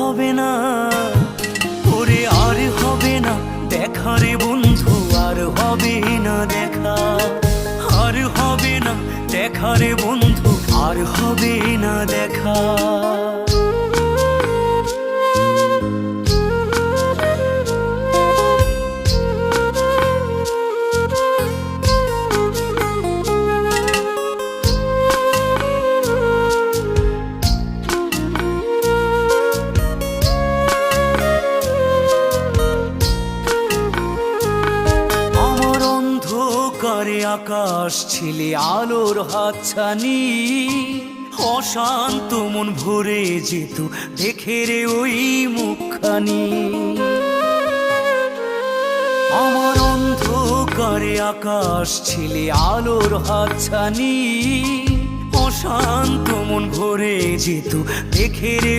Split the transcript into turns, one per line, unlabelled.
হবে না, ওরে আর হবে না দেখা রে বন্ধু, আর হবে না দেখা, আর হবে না দেখা রে বন্ধু, আর হবে না দেখা। করে আকাশ ছিলে আলোর হাতছানি, অশান্ত মন ভরে যেত দেখে রে ওই মুখখানি। আমার অন্ধকারে আকাশ ছিলে আলোর হাতছানি, অশান্ত মন ভরে যেত দেখে রে